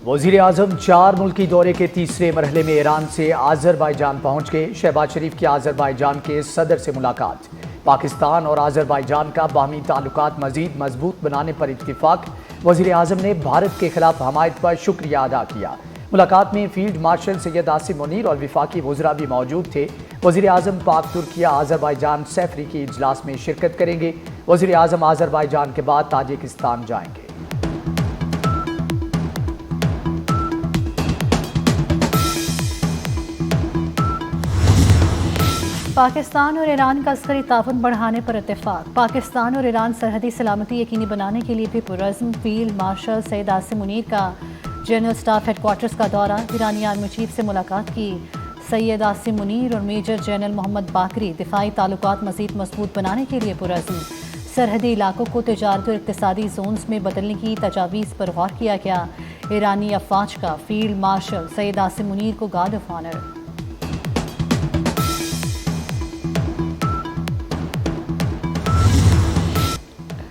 वज़ीर आज़म 4 मुल्की दौरे के तीसरे मरहले में ईरान से आज़रबाईजान पहुँच गए। शहबाज शरीफ की आज़रबाईजान के सदर से मुलाकात। पाकिस्तान और आज़रबाईजान का बाहमी ताल्लुकात मज़ीद मजबूत बनाने पर इत्तिफाक। वज़ीर आज़म ने भारत के खिलाफ हमायत पर शुक्रिया अदा किया। मुलाकात में फील्ड मार्शल सैयद आसिम मुनीर और विफाकी वज़रा भी मौजूद थे। वज़ीर आज़म पाक तुर्किया आज़रबाईजान सैफरी इजलास में शिरकत करेंगे। वज़ीर आज़म आज़रबाईजान के बाद ताजिकिस्तान जाएंगे। पाकिस्तान और ईरान का अस्करी ताउन बढ़ाने पर इत्तेफाक। पाकिस्तान और ईरान सरहदी सलामती यकीनी बनाने के लिए भी पुरज़्म। फील्ड मार्शल सैयद आसिम मुनीर का जनरल स्टाफ हेडक्वार्टर्स का दौरा। ईरानी आर्मी चीफ से मुलाकात की। सैयद आसिम मुनीर और मेजर जनरल मोहम्मद बाकरी दिफाई ताल्लुकात मज़ीद मजबूत बनाने के लिए पुरज़्म। सरहदी इलाकों को तजारती और इक़्तिसादी जोन्स में बदलने की तजावीज़ पर गौर किया गया। ईरानी अफवाज का फील्ड मार्शल सैयद आसिम मुनीर को गार्ड ऑफ ऑनर।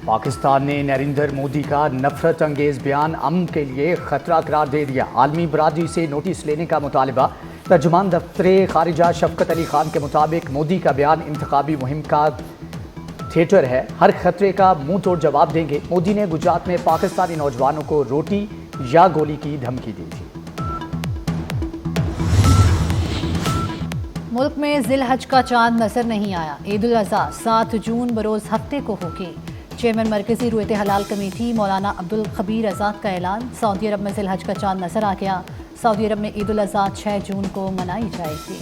पाकिस्तान ने नरेंद्र मोदी का नफरत अंगेज बयान अमन के लिए खतरा करार दे दिया। आलमी बरादरी से नोटिस लेने का मुतालबा। तर्जुमान दफ्तर खारिजा शफकत अली खान के मुताबिक मोदी का बयान इंतखाबी मुहिम का थिएटर है, हर खतरे का मुंह तोड़ जवाब देंगे। मोदी ने गुजरात में पाकिस्तानी नौजवानों को रोटी या गोली की धमकी दी थी। मुल्क में जिल हज का चांद नजर नहीं आया। ईद उल अज़हा 7 जून बरोज हफ्ते को होगी। चेयरमैन मरकजी रुयत हलाल कमेटी मौलाना अब्दुल खबीर आज़ाद का ऐलान। सऊदी अरब में जिल हज का चांद नजर आ गया। सऊदी अरब में ईद उल अज़हा 6 जून को मनाई जाएगी।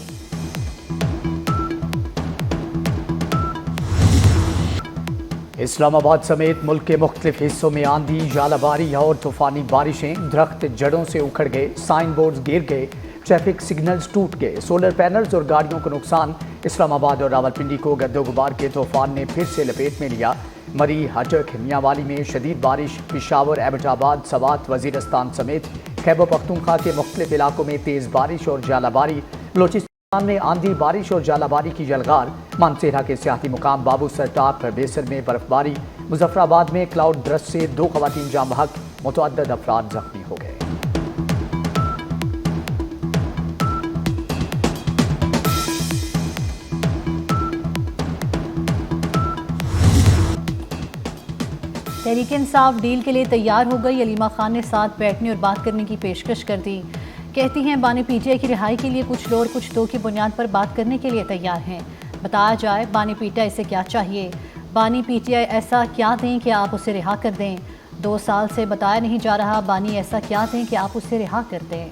इस्लामाबाद समेत मुल्क के मुख्तलिफ हिस्सों में आंधी, जालाबारी और तूफानी बारिशें। दरख्त जड़ों से उखड़ गए, साइन बोर्ड गिर गए, ट्रैफिक सिग्नल्स टूट गए, सोलर पैनल्स और गाड़ियों को नुकसान। इस्लामाबाद और रावलपिंडी को गर्दो गुबार के तूफान ने फिर से लपेट में लिया। मरी, हटक, मियांवाली में शदीद बारिश। पिशावर, एबटाबाद, सवात, वजीरस्तान समेत खैबर पख्तूनख्वा के मुख्तलिफ इलाकों में तेज़ बारिश और जालाबारी। बलोचिस्तान में आंधी, बारिश और जालाबारी की जलगार। मानसेरा के सियाती मुकाम बाबू सरटार परवेसर में बर्फबारी। मुजफ्फराबाद में क्लाउड ब्रस्ट से 2 खवातीन जाम बहक, मुतअद्दिद अफराद जख्मी हो गए। तहरीक इंसाफ डील के लिए तैयार हो गई। अलीमा खान ने साथ बैठने और बात करने की पेशकश कर दी। कहती हैं बानी पीटीआई की रिहाई के लिए कुछ लोग कुछ दो की बुनियाद पर बात करने के लिए तैयार हैं। बताया जाए बानी पीटीआई से क्या चाहिए। बानी पीटीआई ऐसा क्या दें कि आप उसे रिहा कर दें। 2 साल से बताया नहीं जा रहा बानी ऐसा क्या दें कि आप उसे रिहा कर दें।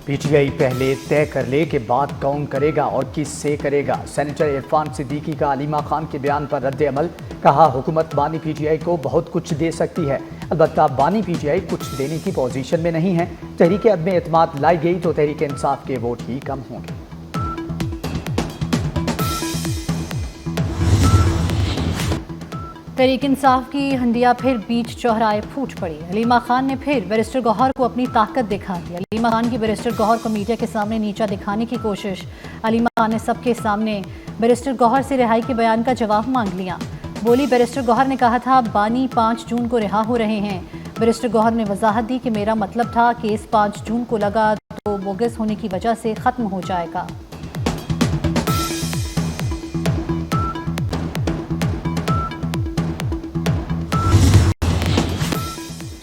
पीटीआई पहले तय कर ले कि बात कौन करेगा और किस से करेगा। सेनेटर इरफान सिद्दीकी का अलीमा खान के बयान पर रद्द अमल। कहा हुकूमत बानी पीटीआई को बहुत कुछ दे सकती है, अलबत्ता बानी पीटीआई कुछ देने की पोजीशन में नहीं है। तहरीक अदम एतमाद लाई गई तो तहरीक इंसाफ के वोट ही कम होंगे। तहरीक इंसाफ की हंडिया फिर बीच चौराहे फूट पड़ी। अलीमा खान ने फिर बैरिस्टर गौहर को अपनी ताकत दिखा दी। अलीमा खान की बैरिस्टर गौहर को मीडिया के सामने नीचा दिखाने की कोशिश। अलीमा खान ने सबके सामने बैरिस्टर गौहर से रिहाई के बयान का जवाब मांग लिया। बोली बैरिस्टर गौहर ने कहा था बानी 5 जून को रिहा हो रहे हैं। बैरिस्टर गौहर ने वजाहत दी कि मेरा मतलब था केस 5 जून को लगा तो बोगस होने की वजह से ख़त्म हो जाएगा।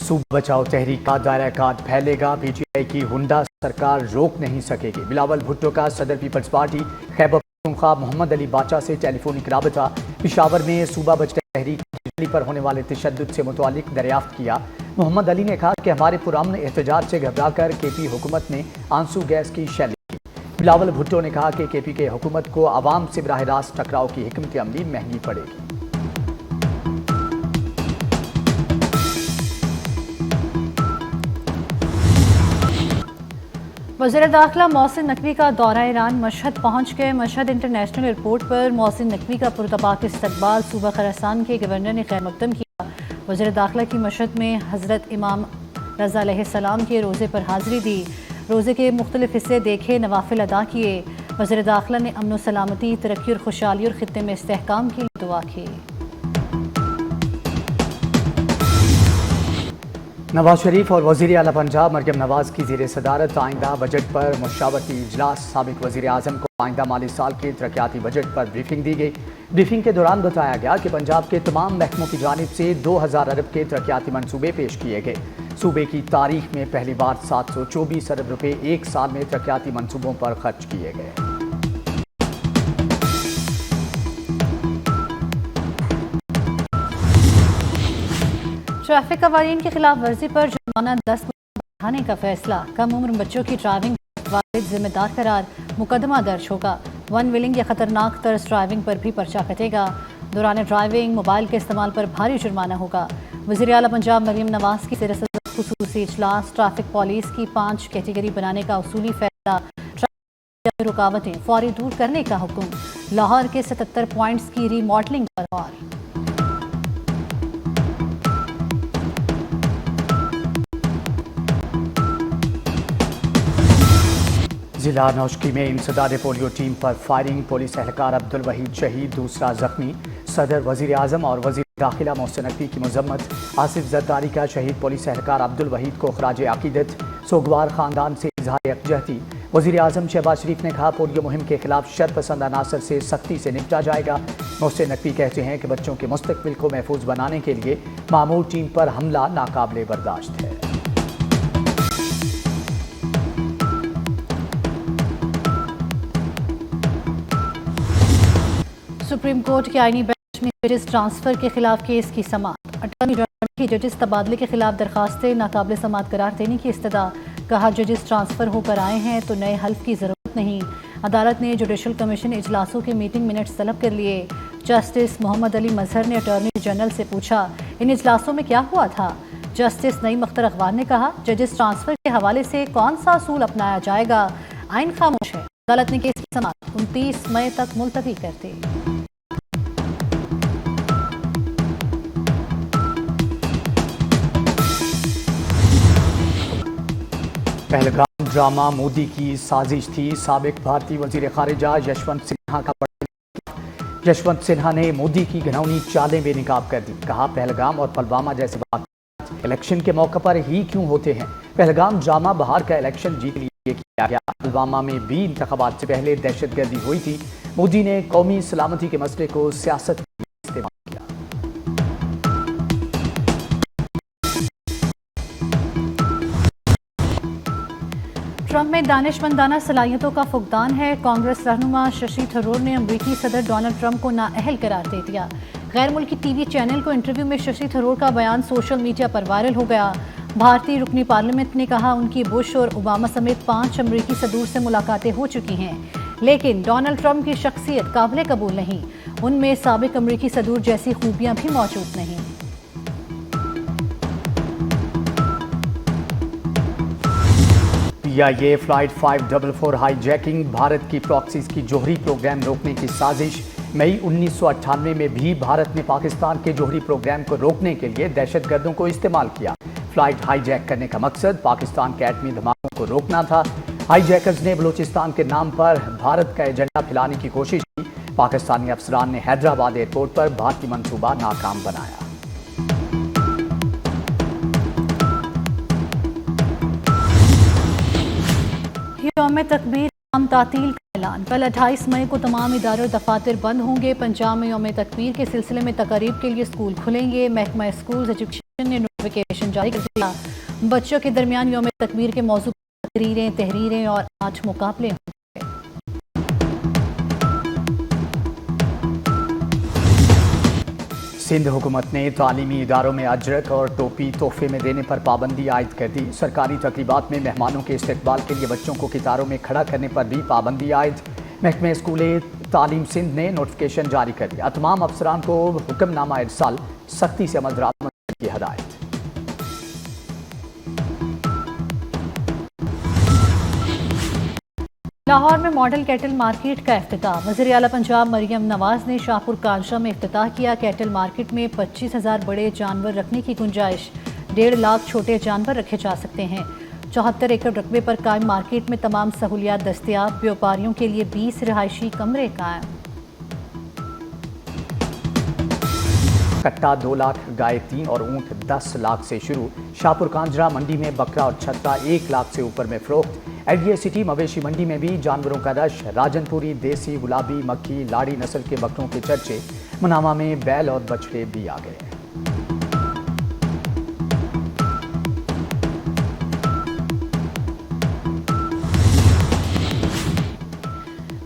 सूबा बचाओ तहरीक का दायरा कार फैलेगा। पीटीआई की हुंडा सरकार रोक नहीं सकेगी। बिलावल भुट्टो का सदर पीपल्स पार्टी खैबर पख्तूनख्वा मोहम्मद अली बाचा से टेलीफोनिक राबता। पिशावर में सूबा बचाओ तहरीक पर होने वाले तशद्दुद से मुतालिक दरियाफ्त किया। मोहम्मद अली ने कहा कि हमारे पुरअमन एहतजाज से घबराकर केपी हुकूमत ने आंसू गैस की शैली की। बिलावल भुट्टो ने कहा कि केपी के हुकूमत को आवाम से बराह रास्त टकराव की हिकमत अमली महंगी पड़ेगी। वज़ीर दाखिला मोहसिन नकवी का दौरा ईरान। मशहद पहुँच गए। मशहद इंटरनेशनल एयरपोर्ट पर मोहसिन नकवी का पुरतबाक इस्तकबाल सूबा खरासान के गवर्नर ने खैर मकदम किया। वज़ीर दाखिला की मशहद में हज़रत इमाम रज़ा अलैहिस्सलाम के रोज़े पर हाज़िरी दी। रोज़े के मुख्तलिफ हिस्से देखे, नवाफिल अदा किए। वज़ीर दाखिला ने अमन व सलामती, तरक्की और खुशहाली और खित्ते में इस्तेहकाम के लिए दुआ की। नवाज शरीफ और वज़ीर आला पंजाब मरियम नवाज की ज़ेर सदारत आइंदा बजट पर मुशावरती इजलास। साबिक वज़ीर आज़म को आइंदा माली साल के तरक्याती बजट पर ब्रीफिंग दी गई। ब्रीफिंग के दौरान बताया गया कि पंजाब के तमाम महकमों की जानिब से 2000 अरब के तरक्याती मनसूबे पेश किए गए। सूबे की तारीख में पहली बार 724 अरब रुपये एक साल में तरक्याती मनसूबों पर खर्च किए गए। ट्रैफिक कवानीन की खिलाफ वर्जी पर जुर्माना 10 बढ़ाने का फैसला। कम उम्र बच्चों की ड्राइविंग वालिद जिम्मेदार करार, मुकदमा दर्ज होगा। वन व्हीलिंग या खतरनाक तर्ज ड्राइविंग पर भी पर्चा कटेगा। दौरान ड्राइविंग मोबाइल के इस्तेमाल पर भारी जुर्माना होगा। वज़ीर आला पंजाब मरियम नवाज की ज़ेर सदारत खुसूसी इजलास। ट्रैफिक पुलिस की 5 कैटेगरी बनाने का उसूली फैसला। ट्रैफिक रुकावटें फौरी दूर करने का हुक्म। लाहौर के 77 पॉइंट्स की रीमॉडलिंग पर गौर। जिला नौशकी में इंसदाद पोलियो टीम पर फायरिंग। पुलिस एहलकार अब्दुल वहीद शहीद, दूसरा जख्मी। सदर वज़ीर आज़म और वज़ीर दाखिला मोहसिन नकवी की मजम्मत। आसिफ जरदारी का शहीद पुलिस एहलकार अब्दुल वहीद को खराज अकीदत। सोगवार ख़ानदान से इजहार यकजहती। वज़ीर आज़म शहबाज शरीफ ने कहा पोलियो मुहिम के खिलाफ शरपसंद अनासर से सख्ती से निपटा जाएगा। मोहसिन नकवी कहते हैं कि बच्चों के मुस्तकबिल को महफूज बनाने के लिए मामूर टीम पर हमला नाकाबिले बर्दाश्त है। सुप्रीम कोर्ट के आईनी बेंच में जजेस ट्रांसफर के खिलाफ केस की समाअत। अटॉर्नी जनरल की जजेस तबादले के खिलाफ दरखास्तें नाकाबिल समाअत करार देने की इस्तदा। कहा जजेस ट्रांसफर होकर आए हैं तो नए हल्फ की जरूरत नहीं। अदालत ने जुडिशल कमीशन इजलासों के मीटिंग मिनट्स तलब कर लिए। जस्टिस मोहम्मद अली मजहर ने अटॉर्नी जनरल से पूछा इन इजलासों में क्या हुआ था। जस्टिस नईम अख्तर अखबार ने कहा जजेस ट्रांसफर के हवाले से कौन सा असूल अपनाया जाएगा, आइन खामोश है। अदालत ने केस की समाअत 29 मई तक मुलतवी कर दी। पहलगाम ड्रामा मोदी की साजिश थी। साबिक भारतीय वजीर खारिजा यशवंत सिन्हा का यशवंत सिन्हा ने मोदी की घिनौनी चालें बेनकाब कर दी। कहा पहलगाम और पुलवामा जैसे वाक़यात इलेक्शन के मौके पर ही क्यों होते हैं। पहलगाम ड्रामा बाहर का इलेक्शन जीत लिए किया गया। पुलवामा में भी इंतखाबात से पहले दहशतगर्दी हुई थी। मोदी ने कौमी सलामती के मसले को सियासत में इस्तेमाल किया। ट्रंप में दानिशमंदाना सलाहियतों का फुकदान है। कांग्रेस रहनुमा शशि थरूर ने अमरीकी सदर डोनाल्ड ट्रंप को नाअहल करार दे दिया। गैर मुल्की टीवी चैनल को इंटरव्यू में शशि थरूर का बयान सोशल मीडिया पर वायरल हो गया। भारतीय रुकनी पार्लियामेंट ने कहा उनकी बुश और ओबामा समेत 5 अमरीकी सदूर से मुलाकातें हो चुकी हैं, लेकिन डोनाल्ड ट्रंप की शख्सियत काबिल कबूल नहीं। उनमें साबिक अमरीकी सदूर जैसी खूबियां भी मौजूद नहीं। ये फ्लाइट 544 हाईजैकिंग। भारत की प्रॉक्सीज की जोहरी प्रोग्राम रोकने की साजिश। मई 1998 में भी भारत ने पाकिस्तान के जोहरी प्रोग्राम को रोकने के लिए दहशतगर्दों को इस्तेमाल किया। फ्लाइट हाईजैक करने का मकसद पाकिस्तान के एटमी धमाकों को रोकना था। हाईजैकर्स ने बलूचिस्तान के नाम पर भारत का एजेंडा फैलाने की कोशिश की। पाकिस्तानी अफसरान ने हैदराबाद एयरपोर्ट पर भारतीय मंसूबा नाकाम बनाया। यौम तकबीर आम तातील का ऐलान। कल 28 मई को तमाम इदारे और दफातर बंद होंगे। पंजाब में यौम तकबीर के सिलसिले में तकारीब के लिए स्कूल खुलेंगे। महकमा स्कूल एजुकेशन ने नोटिफिकेशन जारी कर दिया। बच्चों के दरमियान यौम तकबीर के मौजू तकरीरें, तहरीरें और 8 मुकाबले होंगे। सिंध हुकूमत ने तालीमी इदारों में अजरक और टोपी तोहफे में देने पर पाबंदी आयद कर दी। सरकारी तकरीबात में मेहमानों के इस्तकबाल के लिए बच्चों को कितारों में खड़ा करने पर भी पाबंदी आयद। महकमे स्कूल तालीम सिंध ने नोटिफिकेशन जारी कर दिया। तमाम अफसरान को हुक्मनामा इरसाल, सख्ती से अमल दरामद करने की हदायत। लाहौर में मॉडल कैटल मार्केट का इफ्तिताह। वज़ीर आला पंजाब मरियम नवाज ने शाहपुर कालशा में इफ्तिताह किया। कैटल मार्केट में 25,000 बड़े जानवर रखने की गुंजाइश। 1.5 लाख छोटे जानवर रखे जा सकते हैं। 74 एकड़ रकबे पर कायम मार्केट में तमाम सहूलियात दस्तियाब। व्यापारियों के लिए 20 रिहायशी कमरे कायम। कट्टा 2 लाख, गाय 3 और ऊंट 10 लाख से शुरू। शाहपुर कांजरा मंडी में बकरा और छत्ता 1 लाख से ऊपर में फरोख्त। एलडीए सिटी मवेशी मंडी में भी जानवरों का रश। राजनपुरी, देसी, गुलाबी, मक्खी, लाड़ी नस्ल के बकरों के चर्चे। मुनामा में बैल और बछड़े भी आ गए।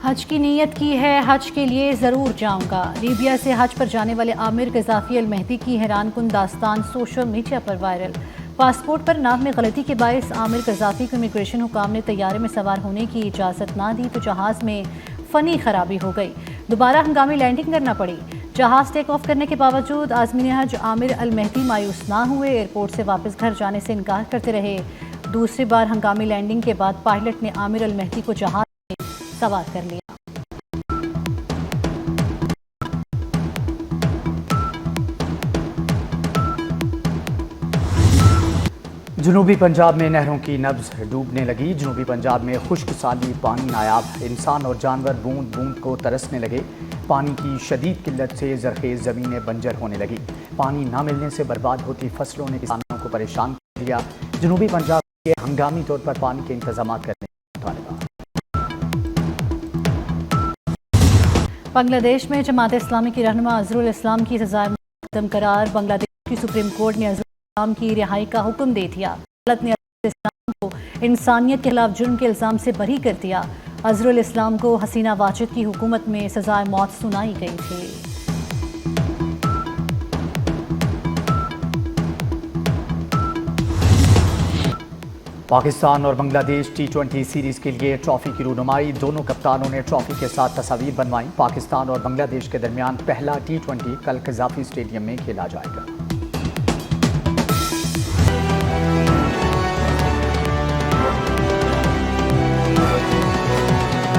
हज की नीयत की है, हज के लिए ज़रूर जाऊंगा। लीबिया से हज पर जाने वाले आमिर गजाफी अल मेहदी की हैरानकुन दास्तान सोशल मीडिया पर वायरल। पासपोर्ट पर नाम में गलती के बायस आमिर गजाफी को इमिग्रेशन हुकाम ने तैयारे में सवार होने की इजाज़त ना दी तो जहाज़ में फ़नी खराबी हो गई। दोबारा हंगामी लैंडिंग करना पड़ी। जहाज़ टेक ऑफ करने के बावजूद आज़मीन हज आमिर अल मेहदी मायूस ना हुए। एयरपोर्ट से वापस घर जाने से इनकार करते रहे। दूसरी बार हंगामी लैंडिंग के बाद पायलट ने आमिर अल मेहदी को जहाज़ में सवार कर लिया। जनूबी पंजाब में नहरों की नब्ज डूबने लगी। जनूबी पंजाब में खुश्क साली पानी नायाब। इंसान और जानवर बूंद बूंद को तरसने लगे। पानी की शदीद किल्लत से जरखेज ज़मीनें बंजर होने लगी। पानी ना मिलने से बर्बाद होती फसलों ने किसानों को परेशान कर दिया। जनूबी पंजाब के हंगामी तौर पर पानी के इंतजाम करने बांग्लादेश में जमात इस्लामी की रहनुमा अजहरुल इस्लाम की सजाए मुकद्दम करार। बांग्लादेश की सुप्रीम कोर्ट ने अजहरुल इस्लाम की रिहाई का हुक्म दे दिया। अदालत ने अजहरुल इस्लाम को इंसानियत के खिलाफ जुर्म के इल्जाम से बरी कर दिया। अजहरुल इस्लाम को हसीना वाजिद की हुकूमत में सजाए मौत सुनाई गई थी। पाकिस्तान और बांग्लादेश T20 सीरीज के लिए ट्रॉफी की रूनुमाई। दोनों कप्तानों ने ट्रॉफी के साथ तस्वीर बनवाई। पाकिस्तान और बांग्लादेश के दरमियान पहला T20 कल कज़ाफी स्टेडियम में खेला जाएगा।